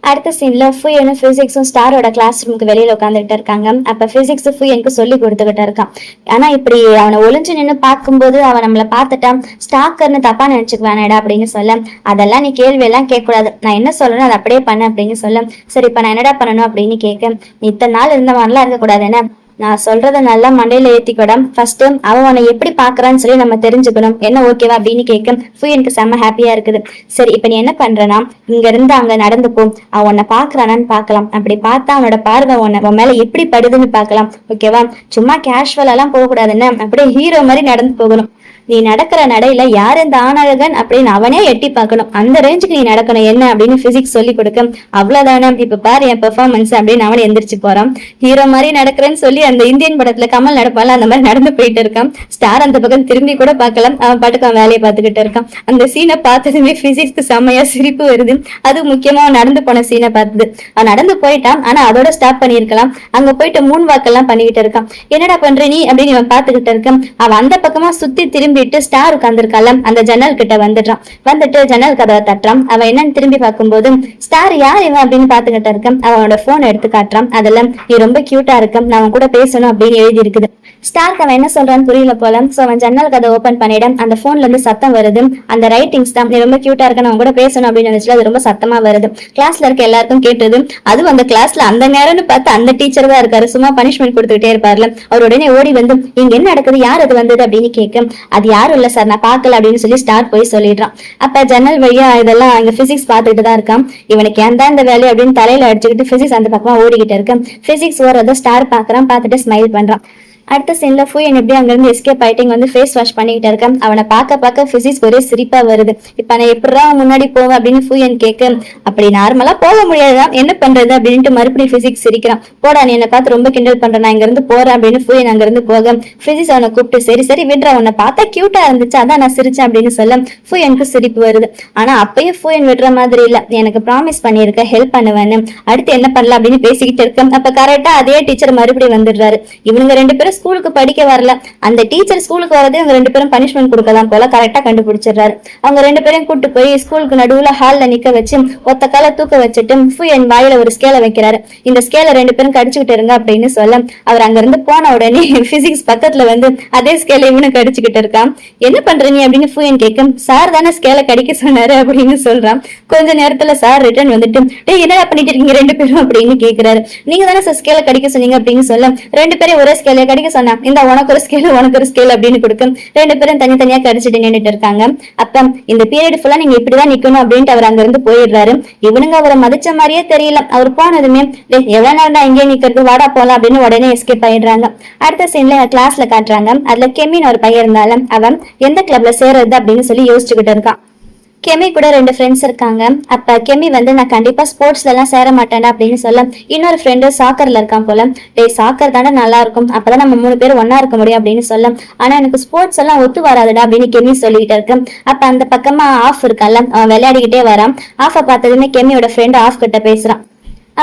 அடுத்த சீன்ல ஃபுயனும் பிசிக்ஸும் ஸ்டாரோட கிளாஸ் ரூமுக்கு வெளியில உட்காந்துட்டு இருக்காங்க. அப்ப பிசிக்ஸ் ஃபுயனுக்கு சொல்லி கொடுத்துக்கிட்டு இருக்கான். ஆனா இப்படி அவனை ஒளிஞ்சு நின்று பார்க்கும்போது அவன் நம்மள பார்த்துட்டான், ஸ்டாக்கர்னு தப்பா நினைச்சுக்க வேணாடா அப்படின்னு சொல்ல, அதெல்லாம் நீ கேள்வி எல்லாம் கேட்க கூடாது, நான் என்ன சொல்லணும் அதை அப்படியே பண்ண அப்படின்னு சொல்ல, சரி இப்ப நான் என்னடா பண்ணணும் அப்படின்னு கேட்க, நீ இத்தனை நாள் இருந்த மாதிரிலாம் இருக்க கூடாது, என்ன நான் சொல்றத நல்லா மண்டையில ஏத்திக்கூட ஃபர்ஸ்ட் அவன் உன்னை எப்படி பாக்குறான்னு சொல்லி நம்ம தெரிஞ்சுக்கணும், என்ன ஓகேவா அப்படின்னு கேட்க ஃபுயனுக்கு செம்ம ஹாப்பியா இருக்குது. சரி இப்ப நீ என்ன பண்றனா, இங்க இருந்து அங்க நடந்து போ, அவன் உன்னை பாக்குறானான்னு பாக்கலாம், அப்படி பார்த்தா அவனோட பார்வை உன் மேல எப்படி படுதுன்னு பாக்கலாம், ஓகேவா, சும்மா கேஷுவலா எல்லாம் போக கூடாதுன்னு அப்படியே ஹீரோ மாதிரி நடந்து போகணும். நீ நடக்கிற நடையில யார் இந்த ஆணழகன் அப்படின்னு அவனே எட்டி பார்க்கணும், அந்த ரேஞ்சுக்கு நீ நடக்கணும் என்ன அப்படின்னு பிசிக்ஸ் சொல்லி கொடுக்க, அவ்வளவுதானே இப்ப பாரு என் பெர்ஃபார்மன்ஸ் அப்படின்னு அவன் எந்திரிச்சு போறான். ஹீரோ மாதிரி நடக்கிறேன்னு சொல்லி அந்த இந்தியன் படத்துல கமல் நடப்பால அந்த மாதிரி நடந்து போயிட்டு இருக்கான். ஸ்டார் அந்த பக்கம் திரும்பி கூட பார்க்கலாம், அவன் பாட்டுக்கு அவன் வேலையை பார்த்துக்கிட்டு இருக்கான். அந்த சீனை பார்த்ததுமே பிசிக்ஸ்க்கு செம்மையா சிரிப்பு வருது. அது முக்கியமா அவன் நடந்து போன சீனை பார்த்தது. அவன் நடந்து போயிட்டான், ஆனா அதோட ஸ்டாப் பண்ணிருக்கலாம். அங்க போயிட்டு மூன் வாக்கெல்லாம் பண்ணிக்கிட்டு இருக்கான். என்னடா பண்ற நீ அப்படின்னு அவன் பார்த்துக்கிட்டு இருக்கான். அவன் அந்த பக்கமா சுத்தி திரும்பி ஸ்டார் உட்கார்ந்துருக்கால அந்த ஜன்னல் கிட்ட வந்துட்டான். வந்துட்டு ஜன்னல் கதவை தட்டுறான். அவன் என்னன்னு திரும்பி பார்க்கும்போது ஸ்டார் யார் இவன் அப்படின்னு பாத்துக்கிட்டு இருக்கான். அவனோட போன் எடுத்து காட்டுறான். அதெல்லாம் நீ ரொம்ப கியூட்டா இருக்க, நான் அவன் கூட பேசணும் அப்படின்னு எழுதி இருக்குது. ஸ்டார்க்கு அவன் என்ன சொல்றான்னு புரியல போல. சோ அவன் ஜன்னல் கதை ஓபன் பண்ணிட அந்த போன்ல இருந்து சத்தம் வருது. அந்த ரைட்டிங்ஸ் தான், நீ ரொம்ப கியூட்டா இருக்க, நான் கூட பேசணும் அப்படின்னு நினைச்சு அது ரொம்ப சத்தமா வருது. கிளாஸ்ல இருக்க எல்லாருக்கும் கேட்டது. அதுவும் அந்த கிளாஸ்ல அந்த நேரம்னு பார்த்து அந்த டீச்சர் தான் இருக்காரு, சும்மா பனிஷ்மெண்ட் கொடுத்துக்கிட்டே இருப்பார்ல. அவர் உடனே ஓடி வந்து இங்க என்ன நடக்குது, யார் அது வந்தது அப்படின்னு கேட்க, அது யாரும் இல்ல சார், நான் பாக்கல அப்படின்னு சொல்லி ஸ்டார் போய் சொல்லிடுறான். அப்ப ஜன்னல் வழியா இதெல்லாம் அங்க பிசிக்ஸ் பாத்துக்கிட்டு தான் இருக்கான். இவனுக்கு ஏன் தான் இந்த வேலையை அப்படின்னு தலையில அடிச்சுக்கிட்டு பிசிக்ஸ் அந்த பக்கமா ஓடிக்கிட்டு இருக்கு. பிசிக்ஸ் ஓரத ஸ்டார் பாக்குறான், பார்த்துட்டு ஸ்மைல் பண்றான். அடுத்த சீன்ல ஃபுயன் எப்படி அங்கிருந்து எஸ்கேப் ஆயிட்டு வந்து ஃபேஸ் வாஷ் பண்ணிக்கிட்டு இருக்கேன். அவனை பார்க்க பிசிக்ஸ் ஒரே சிரிப்பா வருது. இப்ப நான் எப்படிதான் முன்னாடி போவேன் அப்படின்னு ஃபுயன் கேட்க, அப்படி நார்மலா போக முடியாதுதான், என்ன பண்றது அப்படின்ட்டு மறுபடியும் பிசிக்ஸ் சிரிக்கிறான். போடா நீ என்ன பார்த்து ரொம்ப கிண்டல் பண்ற, நான் இங்க இருந்து போறேன் அப்படின்னு ஃபுயன் அங்க இருந்து போக பிசிக்ஸ் அவனை கூப்பிட்டு சரி சரி விடுற, உன்னை பார்த்தா கியூட்டா இருந்துச்சு அதான் நான் சிரிச்சேன் அப்படின்னு சொல்ல ஃபுயனுக்கு சிரிப்பு வருது. ஆனா அப்பயும் ஃபுயன் விடுற மாதிரி இல்ல, எனக்கு ப்ராமிஸ் பண்ணிருக்க ஹெல்ப் பண்ணுவேன்னு, அடுத்து என்ன பண்ணலாம் அப்படின்னு பேசிக்கிட்டு இருக்கேன். அப்ப கரெக்டா அதே டீச்சர் மறுபடியும் வந்துடுறாரு. இவனுங்க 2 பேரும் பேரும் ஸ்கூலுக்கு படிக்க வரல, அந்த டீச்சர் ஸ்கூலுக்கு வரதே அவங்க 2 பேரும் பனிஷ்மெண்ட் கொடுக்கலாம் போல கரெக்டா கண்டுபிடிச்சிடுறாரு. அவங்க 2 பேரையும் கூட்டு போய் ஸ்கூலுக்கு நடுவுல ஹால்ல நிக்க வச்சு ஒத்த கால தூக்க வச்சுட்டு ஃபுயன் வாயில ஒரு ஸ்கேலை வைக்கிறாரு. இந்த ஸ்கேலை 2 பேரும் கடிச்சுக்கிட்டு இருங்க அப்படின்னு சொல்ல அவர் அங்க இருந்து போன உடனே பிசிக்ஸ் பக்கத்துல வந்து அதே ஸ்கேலை இவனு கடிச்சுக்கிட்டு இருக்கான். என்ன பண்ற நீ அப்படின்னு ஃபுயன் கேட்கும். சார் தானே ஸ்கேலை கடிக்க சொன்னாரு அப்படின்னு சொல்றான். கொஞ்ச நேரத்துல சார் ரிட்டர்ன் வந்துட்டு டேய் என்ன பண்ணிட்டு இருக்கீங்க 2 பேரும் அப்படின்னு கேக்குறாரு. நீங்க தானே சார் ஸ்கேலை கடிக்க சொன்னீங்க அப்படின்னு சொல்ல 2 பேரும் ஒரே ஸ்கேலை கடிக்க சொன்னா இந்த உனக்கு ஒரு ஸ்கேல் உனக்கு ஒரு ஸ்கேல் அப்படின்னு கொடுக்கும். 2 பேரும் தனித்தனியா கடிச்சிட்டு நின்றுட்டு இருக்காங்க. அப்ப இந்த பீரியட் ஃபுல்லா நீங்க இப்படிதான் நிக்கணும் அப்படின்ட்டு அவர் அங்க இருந்து போயிடுறாரு. இவனுங்க அவரை மதிச்ச மாதிரியே தெரியல. அவர் போனதுமே எவ்வளவு நேரம் தான் இங்கே நிக்கிறது வாடா போலாம் அப்படின்னு உடனே எஸ்கேப் ஆயிடுறாங்க. அடுத்த சீன்ல கிளாஸ்ல காட்டுறாங்க. அதுல கெமின்னு ஒரு பையன் இருந்தாலும் அவன் எந்த கிளப்ல சேர்றது அப்படின்னு சொல்லி யோசிச்சுக்கிட்டு இருக்கான். கெமி கூட 2 ஃப்ரெண்ட்ஸ் இருக்காங்க. அப்ப கெமி வந்து நான் கண்டிப்பா ஸ்போர்ட்ஸ்ல எல்லாம் சேர மாட்டேன் அப்படின்னு சொல்ல இன்னொரு ஃப்ரெண்டு சாக்கர்ல இருக்கான் போல. டேய் சாக்கர் தானே நல்லா இருக்கும், அப்பதான் நம்ம 3 பேர் ஒன்னா இருக்க முடியும் அப்படின்னு சொல்ல ஆனா எனக்கு ஸ்போர்ட்ஸ் எல்லாம் ஒத்து வராதுடா அப்படின்னு கெமி சொல்லிட்டு இருக்கு. அப்ப அந்த பக்கமா ஆஃப் இருக்கால அவன் விளையாடிக்கிட்டே வரான். ஆஃபை பார்த்ததுமே கெமியோட ஃப்ரெண்ட் ஆஃப் கிட்ட பேசுறான்.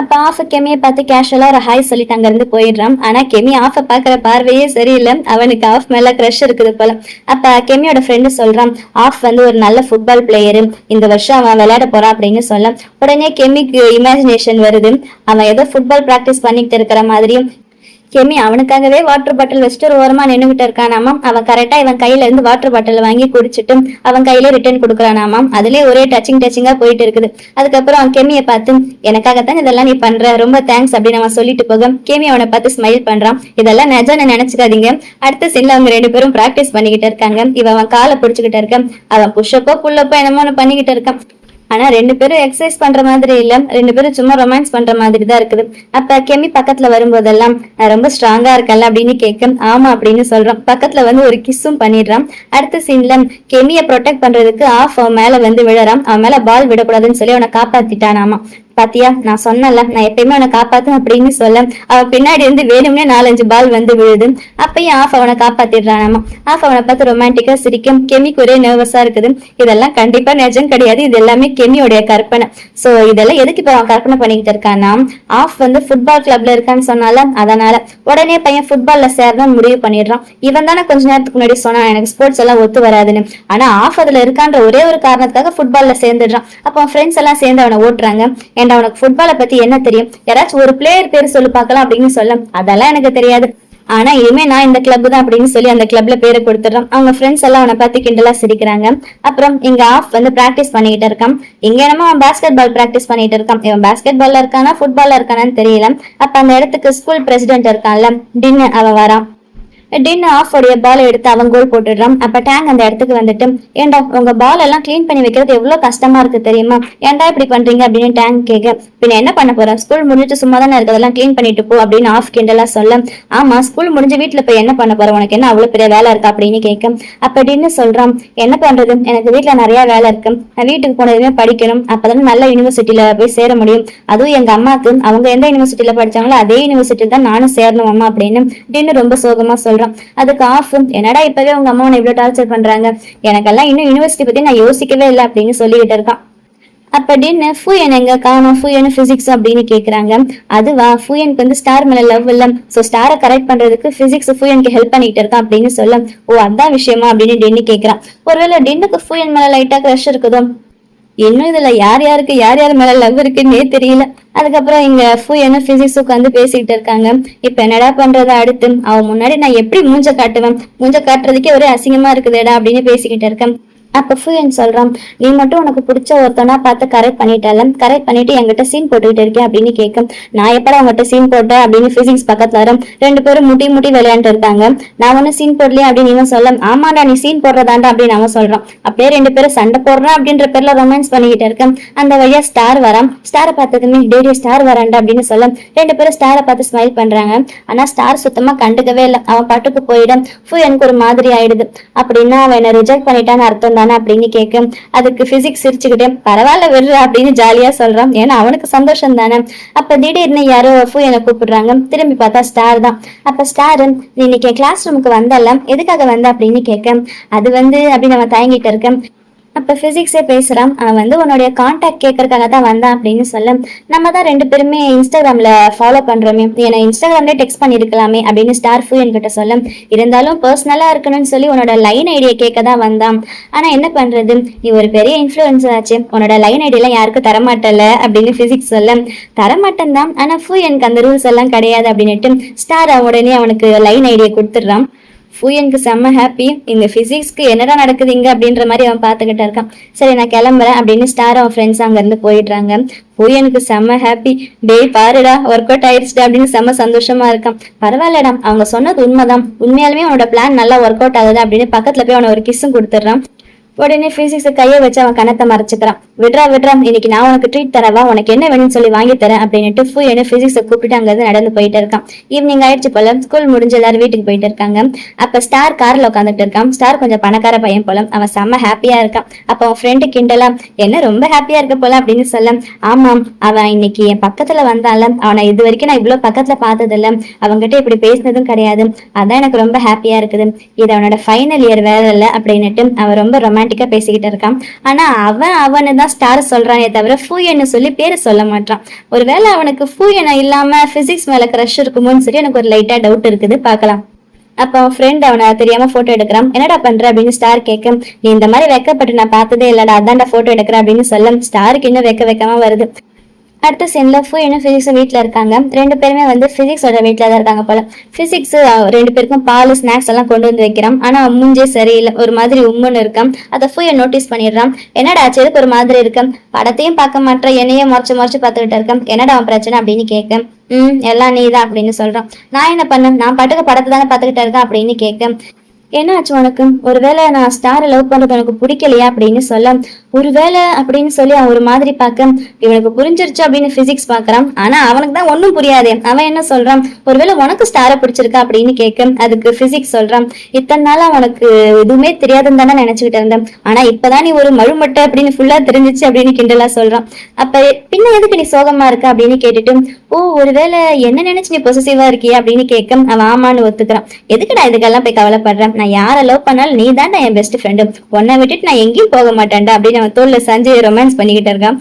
அப்ப ஆஃப் கெமியை பார்த்து கேஷுவலா ஒரு ஹாய் சொல்லிட்டு அங்க இருந்து போயிடுறான். ஆனா கெமி ஆஃப பாக்குற பார்வையே சரியில்லை. அவனுக்கு ஆஃப் மேல கிரஷ் இருக்குது போல. அப்ப கெமியோட ஃப்ரெண்டு சொல்றான் ஆஃப் வந்து ஒரு நல்ல ஃபுட்பால் பிளேயரு, இந்த வருஷம் அவன் விளையாட போறான் அப்படின்னு சொல்ல உடனே கெமிக்கு இமேஜினேஷன் வருது. அவன் ஏதோ ஃபுட்பால் பிராக்டிஸ் பண்ணிட்டு இருக்கிற மாதிரியும் கெமி அவனுக்காகவே வாட்டர் பாட்டில் வச்சுட்டு ஒரு ஓரமா நின்னுகிட்டு இருக்கானாமா. அவன் கரெக்டா இவன் கையில இருந்து வாட்டர் பாட்டில் வாங்கி குடிச்சிட்டு அவன் கையில ரிட்டர்ன் கொடுக்குறானாமா. அதுலயே ஒரே டச்சிங்கா போயிட்டு இருக்குது. அதுக்கப்புறம் அவன் கெமியை பார்த்து எனக்காகத்தான் இதெல்லாம் நீ பண்ற, ரொம்ப தேங்க்ஸ் அப்படின்னு அவன் சொல்லிட்டு போக கெமி அவனை பார்த்து ஸ்மைல் பண்றான். இதெல்லாம் நிஜம்னு நினைச்சுக்காதீங்க. அடுத்த சீன்ல அவங்க 2 பேரும் பிராக்டிஸ் பண்ணிக்கிட்டு இருக்காங்க. அவன் காலை பிடிச்சுக்கிட்டு இருக்கான். அவன் புஷ்அப்போ புல்லப்போ என்னமோ ஒண்ணு பண்ணிக்கிட்டு இருக்கான். ஆனா 2 பேரும் எக்ஸசைஸ் பண்ற மாதிரி இல்ல, 2 பேரும் சும்மா ரொமான்ஸ் பண்ற மாதிரி தான் இருக்குது. அப்ப கெமி பக்கத்துல வரும்போதெல்லாம் நான் ரொம்ப ஸ்ட்ராங்கா இருக்கல அப்படின்னு கேட்கும். ஆமா அப்படின்னு சொல்றான். பக்கத்துல வந்து ஒரு கிஸ்ஸும் பண்ணிடுறான். அடுத்த சீன்ல கெமியை ப்ரொடெக்ட் பண்றதுக்கு ஆஃப் அவன் மேல வந்து விழறான். அவன் மேல பால் விடக்கூடாதுன்னு சொல்லி அவனை காப்பாத்திட்டானாமா. பாத்தியா நான் சொன்னல நான் எப்பயுமே அவனை காப்பாத்தும் அப்படின்னு சொல்ல அவன் பின்னாடி இருந்து வேணும்னே 4-5 பால் வந்து விழுது. அப்பயும் ஆஃப் அவனை காப்பாத்திடுறானாமா. ஆஃப் அவனை பார்த்து ரொமான்டிக்கா சிரிக்கும். கெமிக்கு ஒரே நர்வஸா இருக்குது. இதெல்லாம் கண்டிப்பா நிஜம் கிடையாது, இது எல்லாமே கெமியோடைய கற்பனை. சோ இதெல்லாம் எதுக்கு இப்ப அவன் கற்பனை பண்ணிக்கிட்டு இருக்கான்னா ஆஃப் வந்து ஃபுட்பால் கிளப்ல இருக்கான்னு சொன்னால அதனால உடனே பையன் ஃபுட்பால்ல சேரணும்னு முடிவு பண்ணிடுறான். இவன் தானே கொஞ்ச நேரத்துக்கு முன்னாடி சொன்னான் எனக்கு ஸ்போர்ட்ஸ் எல்லாம் ஒத்து வராதுன்னு. ஆனா ஆஃப் அதுல இருக்கான்ற ஒரே ஒரு காரணத்துக்காக ஃபுட்பால்ல சேர்ந்துடுறான். அப்ப அவன் ஃப்ரெண்ட்ஸ் எல்லாம் சேர்ந்து அவனை ஓட்டுறாங்க. ஏன்டா உனக்கு ஃபுட்பாலை பத்தி என்ன தெரியும், யாராச்சும் ஒரு பிளேயர் பேர் சொல்லி பார்க்கலாம் அப்படின்னு சொல்ல அதெல்லாம் எனக்கு தெரியாது, ஆனா இனிமே நான் இந்த கிளப் தான் அப்படின்னு சொல்லி அந்த கிளப்ல பேரை கொடுத்துறான். அவங்க ஃப்ரெண்ட்ஸ் எல்லாம் அவனை பார்த்து கிண்டலா சிரிக்கிறாங்க. அப்புறம் இங்க ஆஃப் வந்து பிராக்டிஸ் பண்ணிக்கிட்டு இருக்கான். இங்க என்னமோ அவன் பாஸ்கெட் பால் பிராக்டிஸ் பண்ணிட்டு இருக்கான். இவன் பாஸ்கெட் பால்ல இருக்கானா ஃபுட்பால்ல இருக்கானான்னு தெரியல. அப்ப அந்த இடத்துக்கு ஸ்கூல் பிரசிடென்ட் இருக்கான்ல டின்னு அவன் வரான். டின் ஆஃப் உடைய பால் எடுத்து அவன் கோல் போட்டுடுறான். அப்ப டேங் அந்த இடத்துக்கு வந்துட்டு ஏன்டா உங்க பால் எல்லாம் கிளீன் பண்ணி வைக்கிறது எவ்வளவு கஷ்டமா இருக்கு தெரியுமா, ஏன்டா இப்படி பண்றீங்க அப்படின்னு டேங் கேட்க பின்ன என்ன பண்ண போற, ஸ்கூல் முடிஞ்சிட்டு சும்மா தானே இருக்கிறதெல்லாம் கிளீன் பண்ணிட்டு போ அப்படின்னு ஆஃப் கிண்டலா சொல்ல ஆமா ஸ்கூல் முடிஞ்ச வீட்டுல போய் என்ன பண்ண போற, உனக்கு என்ன அவ்வளவு பெரிய வேலை இருக்கா அப்படின்னு கேட்க அப்ப டின்னு சொல்றான் என்ன பண்றது எனக்கு வீட்டுல நிறைய வேலை இருக்கு, நான் வீட்டுக்கு போனதுமே படிக்கணும், அப்பதான் நல்ல யூனிவர்சிட்டியில போய் சேர முடியும், அதுவும் எங்க அம்மாக்கு அவங்க எந்த யூனிவர்சிட்டியில படிச்சாங்களோ அதே யூனிவர்சிட்டியில தான் நானும் சேரணும் அம்மா அப்படின்னு டின்னு ரொம்ப சோகமா சொல்றான். அதுக்கு ஆஃப் என்னடா இப்பவே உங்க அம்மா இவ்வளவு டார்ச்சர் பண்றாங்க, எனக்கெல்லாம் இன்னும் யூனிவர்சிட்டி பத்தி நான் யோசிக்கவே இல்லை அப்படின்னு சொல்லிக்கிட்டு இருக்கான். அப்படின்னு ஃபுயன் எங்க காணும், ஃபுயன் பிசிக்ஸ் அப்படின்னு கேக்குறாங்க. அதுவா ஃபுயனுக்கு வந்து ஸ்டார் மேல லவ் இல்ல, சோ ஸ்டாரை கரெக்ட் பண்றதுக்கு பிசிக்ஸ் ஃபுயனுக்கு ஹெல்ப் பண்ணிட்டு இருக்கான் அப்படின்னு சொல்ல ஓ அதான் விஷயமா அப்படின்னு டென்னு கேக்குறான். ஒருவேளை டென்னுக்கு ஃபுயன் மேல லைட்டா கிரஷ் இருக்குதோ, இன்னும் இதுல யார் யாருக்கு யார் யார் மேல லவ் இருக்குன்னே தெரியல. அதுக்கப்புறம் இங்க ஃபுயனு பிசிக்ஸ் உட்காந்து பேசிக்கிட்டு இருக்காங்க. இப்ப என்னடா பண்றது அடுத்து, அவன் முன்னாடி நான் எப்படி மூஞ்ச காட்டுவேன், மூஞ்ச காட்டுறதுக்கே ஒரே அசிங்கமா இருக்குதுடா அப்படின்னு பேசிக்கிட்டு இருக்கேன். அப்ப ஃபுயன் சொல்றான் நீ மட்டும் உனக்கு பிடிச்ச ஒருத்தனா பார்த்து கரெக்ட் பண்ணிட்டால, கரெக்ட் பண்ணிட்டு என்கிட்ட சீன் போட்டுக்கிட்டு இருக்கேன் அப்படின்னு கேட்கும். நான் எப்படா உங்ககிட்ட சீன் போட்டேன் அப்படின்னு பிசிக்ஸ் பக்கத்துல வரும். 2 பேரும் முட்டி விளையாண்டு இருக்காங்க. நான் ஒன்னும் சீன் போடலையே அப்படின்னு இவன் சொல்ல ஆமாடா நீ சீன் போடுறதாண்டா அப்படின்னு அவன் சொல்றான். அப்படியே 2 பேரும் சண்டை போடுறான் அப்படின்ற பேர்ல ரொமான்ஸ் பண்ணிக்கிட்டு இருக்கேன். அந்த வழியா ஸ்டார் வரான். ஸ்டாரை பார்த்ததுமே டேடி ஸ்டார் வரான்டா அப்படின்னு சொல்ல 2 பேரும் ஸ்டாரை பார்த்து ஸ்மைல் பண்றாங்க. ஆனா ஸ்டார் சுத்தமா கண்டுக்கவே இல்லை. அவன் பாட்டுக்கு போயிடும். ஃபுயனுக்கு ஒரு மாதிரி ஆயிடுது. அப்படின்னா அவன் என்ன ரிஜெக்ட் பண்ணிட்டான்னு அர்த்தம் அப்படின்னு கேட்க அதுக்கு பிசிக்ஸ் சிரிச்சுக்கிட்டே பரவாயில்ல விடுற அப்படின்னு ஜாலியா சொல்றான். ஏன்னா அவனுக்கு சந்தோஷம் தானே. அப்ப திடீர்னு யாரோ ஃபுயனை கூப்பிடுறாங்க. திரும்பி பார்த்தா ஸ்டார் தான். அப்ப ஸ்டார் நீ இன்னைக்கு கிளாஸ் ரூமுக்கு வந்தல, எதுக்காக வந்த அப்படின்னு கேட்க அது வந்து அப்படின்னு அவன் தயங்கிட்டு இருக்கேன். அப்ப பிசிக்ஸே பேசுறான். அவன் வந்து உன்னுடைய கான்டாக்ட் கேட்கறதுக்காக தான் வந்தான் அப்படின்னு சொல்ல, நம்ம தான் ரெண்டு பேருமே இன்ஸ்டாகிராம்ல ஃபாலோ பண்றோமே, என்னை இன்ஸ்டாகிராம்ல டெக்ஸ்ட் பண்ணிருக்கலாமே அப்படின்னு ஸ்டார் ஃபூ என்கிட்ட சொல்ல, இருந்தாலும் பர்சனலா இருக்கணும்னு சொல்லி உன்னோட லைன் ஐடியை கேட்க தான் வந்தான். ஆனா என்ன பண்றது, நீ ஒரு பெரிய இன்ஃபுளுசர் ஆச்சு, உன்னோட லைன் ஐடி எல்லாம் யாருக்கும் தரமாட்டல அப்படின்னு பிசிக்ஸ் சொல்ல, தரமாட்டேன் தான், ஆனா ஃபூ எனக்கு அந்த ரூல்ஸ் எல்லாம் கிடையாது அப்படின்னுட்டு ஸ்டார் உடனே அவனுக்கு லைன் ஐடியை கொடுத்துடுறான். ஃபூயனுக்கு செம்ம ஹாப்பி. இந்த பிசிக்ஸ்க்கு என்னடா நடக்குது இங்க அப்படின்ற மாதிரி அவன் பார்த்துக்கிட்டு இருக்கான். சரி நான் கிளம்புறேன் அப்படின்னு ஸ்டார் அவன் ஃப்ரெண்ட்ஸ் அங்க இருந்து போயிடுறாங்க. ஃபூயனுக்கு செம்ம ஹாப்பி. டேய் பாருடா ஒர்க் அவுட் ஆயிடுச்சுடா அப்படின்னு செம்ம சந்தோஷமா இருக்கான். பரவாயில்லடா, அவங்க சொன்னது உண்மைதான், உண்மையாலுமே அவனோட பிளான் நல்லா ஒர்க் அவுட் ஆகுது அப்படின்னு பக்கத்துல போய் அவனை ஒரு கிஸ்ஸும் கொடுத்துட்றான். உடனே பிசிக்ஸ் கையை வச்சு அவன் கணத்தை மறைச்சுக்கிறான். விட்றா இன்னைக்கு நான் உனக்கு ட்ரீட் தரவா, உனக்கு என்ன வேணும்னு சொல்லி வாங்கி தரேன் அப்படின்ட்டு ஃபூயனு பிசிக்ஸை கூப்பிட்டு அங்கிருந்து நடந்து போயிட்டு இருக்கான். ஈவினிங் ஆயிடுச்சு போல, ஸ்கூல் முடிஞ்சு எல்லாரும் வீட்டுக்கு போயிட்டு இருக்காங்க. அப்ப ஸ்டார் கார்ல உட்காந்துட்டு இருக்கான். ஸ்டார் கொஞ்சம் பணக்கார பையன் போல, அவன் செம்ம ஹாப்பியா இருக்கான். அப்ப அவன் ஃப்ரெண்டு கிண்டலாம், என்ன ரொம்ப ஹாப்பியா இருக்க போல அப்படின்னு சொல்ல, ஆமாம் அவன் இன்னைக்கு என் பக்கத்துல வந்தால, அவனை இது வரைக்கும் நான் இவ்வளவு பக்கத்துல பார்த்தது இல்ல, அவன்கிட்ட இப்படி பேசினதும் கிடையாது, அதான் எனக்கு ரொம்ப ஹாப்பியா இருக்குது. இது அவனோட ஃபைனல் இயர் வேற இல்ல அப்படின்னுட்டு அவன் ரொம்ப ரொமான்டிக்கா பேசிக்கிட்டு இருக்கான். ஆனா அவனு தான் ஸ்டார் சொல்றானே தவிர ஃபூயன்னு சொல்லி பேரு சொல்ல மாட்டான். ஒருவேளை அவனுக்கு ஃபூயனை இல்லாம பிசிக்ஸ் மேல கிரஷ் இருக்குமோன்னு சொல்லி எனக்கு ஒரு லைட்டா டவுட் இருக்குது, பார்க்கலாம். அப்ப அவன் ஃப்ரெண்ட் அவனை தெரியாம போட்டோ எடுக்கிறான். என்னடா பண்ற அப்படின்னு ஸ்டார் கேட்க, நீ இந்த மாதிரி வெக்கப்பட்டு நான் பார்த்ததே இல்லடா, அதான்டா போட்டோ எடுக்கிறேன் அப்படின்னு சொல்ல ஸ்டாருக்கு இன்னும் வெக்கமா வருது. அடுத்த சீன்ல ஃபூயனும் பிசிக்ஸும் வீட்டுல இருக்காங்க. ரெண்டு பேருமே வந்து பிசிக்ஸோட வீட்டுல தான் இருக்காங்க போல. பிசிக்ஸ் ரெண்டு பேருக்கும் பால் ஸ்நாக்ஸ் எல்லாம் கொண்டு வந்து வைக்கிறான். ஆனா மூஞ்சே சரியில்லை, ஒரு மாதிரி உம்முன்னு இருக்கான். அதை ஃபூயன் நோட்டீஸ் பண்ணிடுறான். என்னடா எதுக்கு ஒரு மாதிரி இருக்கான், படத்தையும் பார்க்க மாட்டேன், என்னையே மறைச்சு பார்த்துக்கிட்டு இருக்கான், என்னடா அவன் பிரச்சனை அப்படின்னு கேட்க, எல்லாம் நீதான் அப்படின்னு சொல்றான். நான் என்ன பண்ணேன், நான் பாட்டுக்கு படத்தை தானே பார்த்துக்கிட்டு இருக்கேன் அப்படின்னு கேட்க, என்ன ஆச்சு உனக்கு, ஒருவேளை நான் ஸ்டாரை லவ் பண்றது உனக்கு பிடிக்கலையா அப்படின்னு சொல்ல, ஒருவேளை அப்படின்னு சொல்லி அவன் ஒரு மாதிரி பார்க்க, இவனுக்கு புரிஞ்சிருச்சு அப்படின்னு பிசிக்ஸ் பாக்குறான். ஆனா அவனுக்கு தான் ஒன்னும் புரியாதே. அவன் என்ன சொல்றான், ஒருவேளை உனக்கு ஸ்டாரை பிடிச்சிருக்கா அப்படின்னு கேட்க, அதுக்கு பிசிக்ஸ் சொல்றான், இத்தனை நாளா உனக்கு எதுவுமே தெரியாதுன்னு தானே நினைச்சுக்கிட்டு இருந்தேன், ஆனா இப்பதான் நீ ஒரு மழுமட்டை அப்படின்னு ஃபுல்லா தெரிஞ்சிச்சு அப்படின்னு கிண்டலா சொல்றான். அப்ப பின்ன எதுக்கு நீ சோகமா இருக்க அப்படின்னு கேட்டுட்டு, ஓ ஒருவேளை என்ன நினைச்சு நீ பொசசிவா இருக்கியா அப்படின்னு கேட்க, அவன் ஆமான்னு ஒத்துக்கிறான். எதுக்குடா இதுக்கெல்லாம் போய் கவலைப்படுறேன், நான் யாரை லவ் பண்ணாலும் நீ தான் என் பெஸ்ட் ஃப்ரெண்டு, உன்னை விட்டுட்டு நான் எங்கேயும் போக மாட்டேன்டா அப்படின்னு அவன் தோல்ல சஞ்சய் ரொமான்ஸ் பண்ணிக்கிட்டு இருக்கான்.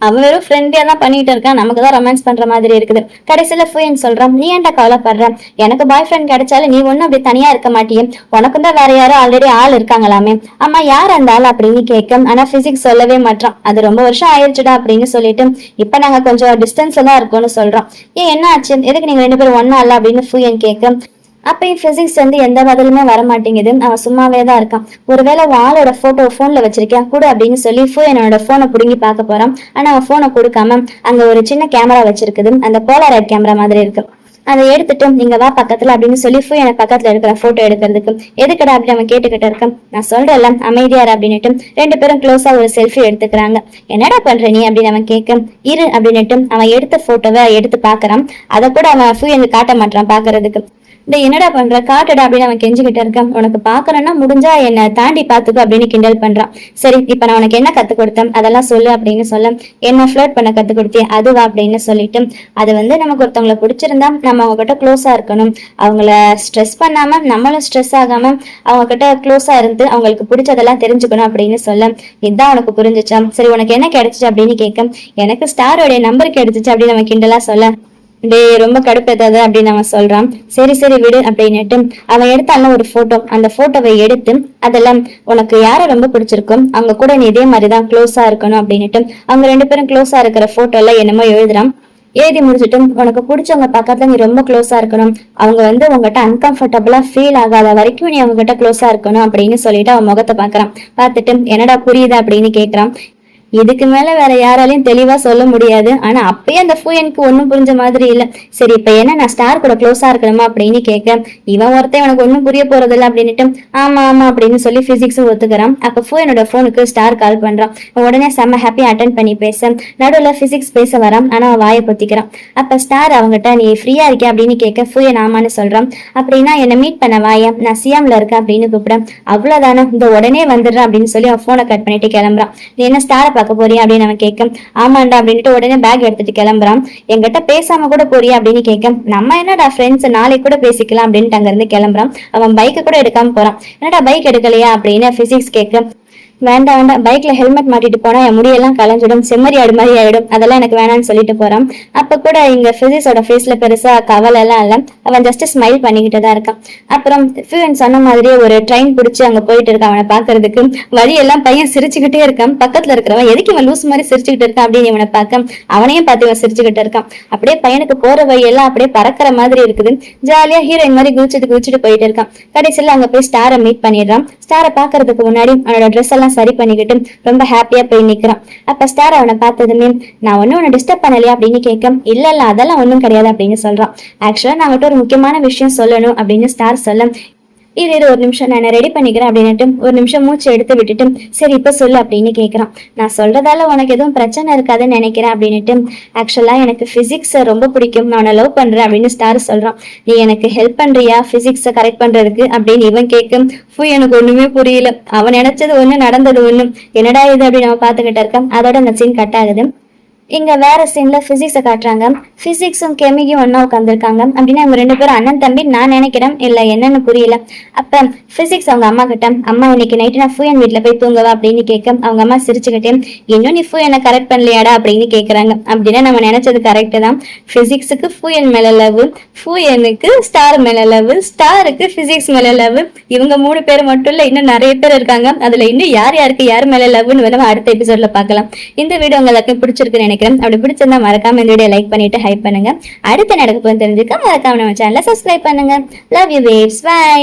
அவன் வெறும் ஃப்ரெண்டியா தான் பண்ணிட்டு இருக்கான், நமக்கு தான் ரொமான்ஸ் பண்ற மாதிரி இருக்குது. கடைசியில ஃபூயன் சொல்றான், நீ ஏன்டா கவலைப்படுற, எனக்கு பாய் ஃப்ரெண்ட் கிடைச்சாலும் நீ ஒன்னும் அப்படி தனியா இருக்க மாட்டியே, உனக்கும் தான் வேற யாரும் ஆல்ரெடி ஆள் இருக்காங்களாமே. ஆமா யார் அந்த ஆள் அப்படின்னு கேட்க, ஆனா பிசிக்ஸ் சொல்லவே மாட்டான். அது ரொம்ப வருஷம் ஆயிடுச்சுடா அப்படின்னு சொல்லிட்டு, இப்ப நாங்க கொஞ்சம் டிஸ்டன்ஸ்ல தான் இருக்கோம்னு சொல்றோம். ஏன் என்ன ஆச்சு, எதுக்கு நீங்க ரெண்டு பேரும் ஒன்னா இல்ல அப்படின்னு ஃபூயன் கேட்க, அப்பயும் பிசிக்ஸ் வந்து எந்த பதிலுமே வர மாட்டேங்குது. அவன் சும்மாவே தான் இருக்கான். ஒருவேளை ஆளோட போட்டோ போன்ல வச்சிருக்கேன் கூட அப்படின்னு சொல்லி என்னோட போனை புடுங்கி பார்க்க போறான். ஆனா அவன் போனை கொடுக்காம அங்க ஒரு சின்ன கேமரா வச்சிருக்குது, அந்த போலாரைட் கேமரா மாதிரி இருக்கு. அதை எடுத்துட்டு நீங்க வா பக்கத்துல அப்படின்னு சொல்லி எனக்கு பக்கத்துல இருக்கிற போட்டோ எடுக்கிறதுக்கு. எதுக்கடா அப்படின்னு அவன் கேட்டுக்கிட்டு இருக்கான். நான் சொல்றேன்ல அமைதியார் அப்படின்னுட்டு ரெண்டு பேரும் க்ளோஸா ஒரு செல்ஃபி எடுத்துக்கிறாங்க. என்னடா பண்ற நீ அப்படின்னு அவன் கேட்க, இரு அப்படின்னுட்டு அவன் எடுத்த போட்டோவை எடுத்து பாக்குறான். அதை கூட அவன் எனக்கு காட்ட மாட்டான் பாக்குறதுக்கு. இந்த என்னடா பண்ற காட்டுடா அப்படின்னு அவன் கெஞ்சிக்கிட்டு இருக்கான். உனக்கு பாக்கணும்னா முடிஞ்சா என்னை தாண்டி பாத்துக்கோ அப்படின்னு கிண்டல் பண்றான். சரி இப்ப நான் உனக்கு என்ன கத்து கொடுத்தேன் அதெல்லாம் சொல்லு அப்படின்னு சொல்ல, என்ன ஃபிளர்ட் பண்ண கத்து கொடுத்தேன் அதுவா அப்படின்னு சொல்லிட்டு, அது வந்து நமக்கு ஒருத்தவங்களை பிடிச்சிருந்தா நம்ம அவங்க கிட்ட க்ளோஸா இருக்கணும், அவங்கள ஸ்ட்ரெஸ் பண்ணாம நம்மளும் ஸ்ட்ரெஸ் ஆகாம அவங்க கிட்ட க்ளோஸா இருந்து அவங்களுக்கு பிடிச்சதெல்லாம் தெரிஞ்சுக்கணும் அப்படின்னு சொல்ல, இதுதான் உனக்கு புரிஞ்சிச்சா, சரி உனக்கு என்ன கிடைச்சிச்சு அப்படின்னு கேட்க, எனக்கு ஸ்டாரோடைய நம்பர் கிடைச்சிச்சு அப்படின்னு அவன் கிண்டலா சொல்ல, டே ரொம்ப கடுப்பேத்தாது அப்படின்னு அவன் சொல்றான். சரி விடு அப்படின்னுட்டு அவன் எடுத்தால ஒரு போட்டோ, அந்த போட்டோவை எடுத்து அதெல்லாம் உனக்கு யார ரொம்ப பிடிச்சிருக்கும் அவங்க கூட நீ இதே மாதிரிதான் க்ளோஸா இருக்கணும் அப்படின்னுட்டு அவங்க ரெண்டு பேரும் க்ளோஸா இருக்கிற போட்டோ எல்லாம் என்னமோ எழுதுறான். எழுதி முடிச்சுட்டு உனக்கு பிடிச்சவங்க பக்கத்துல நீ ரொம்ப க்ளோஸா இருக்கணும், அவங்க வந்து உங்ககிட்ட அன்கம்ஃபர்டபுளா ஃபீல் ஆகாத வரைக்கும் நீ அவங்க கிட்ட க்ளோஸா இருக்கணும் அப்படின்னு சொல்லிட்டு அவன் முகத்தை பாக்குறான். பார்த்துட்டு என்னடா புரியுதா அப்படின்னு கேக்குறான். இதுக்கு மேல வேற யாராலையும் தெளிவா சொல்ல முடியாது. ஆனா அப்பயே அந்த ஃபூயனுக்கு ஒன்னும் புரிஞ்ச மாதிரி இல்ல. சரி இப்ப என்ன நான் ஸ்டார் கூட க்ளோஸா இருக்கணுமா அப்படின்னு கேட்க, இவன் ஒருத்தன் உனக்கு ஒன்னும் புரிய போறது இல்ல அப்படின்னுட்டு ஆமா அப்படின்னு சொல்லி பிசிக்ஸ் ஒத்துக்கிறான். அப்ப ஃபூயனோட போனுக்கு ஸ்டார் கால் பண்றான். உடனே செம்ம ஹாப்பி அட்டென்ட் பண்ணி பேச, நடுவுல பிசிக்ஸ் பேச வரான். ஆனா அவன் வாயை பொத்திக்கிறான். அப்ப ஸ்டார் அவங்ககிட்ட நீ ஃப்ரீயா இருக்க அப்படின்னு கேட்க ஃபூயன் ஆமான்னு சொல்றான். அப்படின்னா என்ன மீட் பண்ண வாயா, நான் சியாம்ல இருக்கேன் அப்படின்னு கூப்பிடுறேன். அவ்வளவுதானே இந்த உடனே வந்துடுறேன் அப்படின்னு சொல்லி அவன் போனை கட் பண்ணிட்டு கிளம்புறான். நீ என்ன ஸ்டாரை பார்க்க போறியா அப்படின்னு அவன் கேட்க, ஆமாண்டா அப்படின்ட்டு உடனே பேக் எடுத்துட்டு கிளம்புறான். என்கிட்ட பேசாம கூட போறியா அப்படின்னு கேட்க, நம்ம என்னடா ஃப்ரெண்ட்ஸ் நாளைக்கு கூட பேசிக்கலாம் அப்படின்ட்டு அங்க இருந்து கிளம்புறான். அவன் பைக்கை கூட எடுக்காம போறான். என்னடா பைக் எடுக்கலையா அப்படின்னு பிசிக்ஸ் கேட்க, வேண்டாம் வேண்டாம், பைக்ல ஹெல்மெட் மாட்டிட்டு போனா என் முடியெல்லாம் கலைஞ்சிடும், செம்மறி ஆடு மாதிரி ஆயிடும், அதெல்லாம் எனக்கு வேணாம்னு சொல்லிட்டு போறான். அப்ப கூட இங்க பிசிக்ஸோட ஃபேஸ்ல பெருசா கவலை எல்லாம் இல்ல, அவன் ஜஸ்ட் ஸ்மைல் பண்ணிக்கிட்டு தான் இருக்கான். அப்புறம் ஃபியூன் சொன்ன மாதிரியே ஒரு ட்ரெயின் பிடிச்சி அங்க போயிட்டு இருக்கான். அவனை பாக்குறதுக்கு வழியெல்லாம் பையன் சிரிச்சுக்கிட்டே இருக்கான். பக்கத்துல இருக்கிறவன் எதுக்கு இவன் லூஸ் மாதிரி சிரிச்சுக்கிட்டு இருக்கான் அப்படின்னு இவனை பார்க்க அவனையும் பார்த்து இவன் சிரிச்சுக்கிட்டு இருக்கான். அப்படியே பையனுக்கு போற வழியெல்லாம் அப்படியே பறக்கிற மாதிரி இருக்குது. ஜாலியா ஹீரோயின் மாதிரி குதிச்சுட்டு போயிட்டு இருக்கான். கடைசியில அங்க போய் ஸ்டாரை மீட் பண்ணிடுறான். ஸ்டாரை பாக்குறதுக்கு முன்னாடி அவனோட ட்ரெஸ் எல்லாம் சரி பண்ணிக்கிட்டு ரொம்ப ஹாப்பியா போய் நிக்கிறான். அப்ப ஸ்டார் அவனை பார்த்ததுமே நான் ஒன்னும் உன்னை டிஸ்டர்ப் பண்ணலையா அப்படின்னு கேட்க இல்ல அதெல்லாம் ஒண்ணும் கிடையாது அப்படின்னு சொல்றான். ஆக்சுவலா நான் ஒரு முக்கியமான விஷயம் சொல்லணும் அப்படின்னு ஸ்டார் சொல்ல இது ஒரு நிமிஷம் நான் ரெடி பண்ணிக்கிறேன் அப்படின்னுட்டு ஒரு நிமிஷம் மூச்சு எடுத்து விட்டுட்டு சரி இப்ப சொல்லு அப்படின்னு கேட்கிறான். நான் சொல்றதால உனக்கு எதுவும் பிரச்சனை இருக்காதுன்னு நினைக்கிறேன் அப்படின்னுட்டு ஆக்சுவலா எனக்கு பிசிக்ஸ் ரொம்ப பிடிக்கும், நான் உன்னை லவ் பண்றேன் அப்படின்னு ஸ்டார் சொல்றான். நீ எனக்கு ஹெல்ப் பண்றியா பிசிக்ஸை கரெக்ட் பண்றதுக்கு அப்படின்னு இவன் கேட்கும். எனக்கு ஒண்ணுமே புரியல, அவன் நினைச்சது ஒண்ணு நடந்தது ஒண்ணு, என்னடா இது அப்படின்னு அவன் பாத்துக்கிட்டு இருக்கான். அதோட அந்த சீன் கட் ஆகுது. இங்க வேற சீன்ல பிசிக்ஸை காட்டுறாங்க. பிசிக்ஸும் கெமிக்கும் ஒன்னா உட்காந்துருக்காங்க. அப்படின்னா அவங்க 2 பேரும் அண்ணன் தம்பி நான் நினைக்கிறேன், இல்ல என்னன்னு புரியல. அப்ப பிசிக்ஸ் அவங்க அம்மா கிட்ட அம்மா இன்னைக்கு நைட்டு நான் ஃபூயன் வீட்டுல போய் தூங்குவா அப்படின்னு கேட்க அவங்க அம்மா சிரிச்சுக்கிட்டே இன்னும் நீ ஃபூயனை கரெக்ட் பண்ணலையாடா அப்படின்னு கேக்குறாங்க. அப்படின்னா நம்ம நினைச்சது கரெக்ட் தான். பிசிக்ஸுக்கு ஃபூயன் மேல லவ், ஃபூயனுக்கு ஸ்டார் மேல லவ், ஸ்டாருக்கு பிசிக்ஸ் மேல லவ். இவங்க 3 பேர் மட்டும் இல்ல, இன்னும் நிறைய பேர் இருக்காங்க. அதுல இன்னும் யாருக்கு யார் மேல லவ்னு வேணும் அடுத்த எபிசோட்ல பார்க்கலாம். இந்த வீடியோ உங்களுக்கு பிடிச்சிருக்குன்னு நினைக்கிறேன். அப்படி பிடிச்சிருந்தா மறக்காம இந்த வீடியோ லைக் பண்ணிட்டு ஹைப் பண்ணுங்க. அடுத்து நடக்க போய் தெரிஞ்சுக்க மறக்காம நம்ம சேனலை சப்ஸ்கிரைப் பண்ணுங்க. Love you babes, by.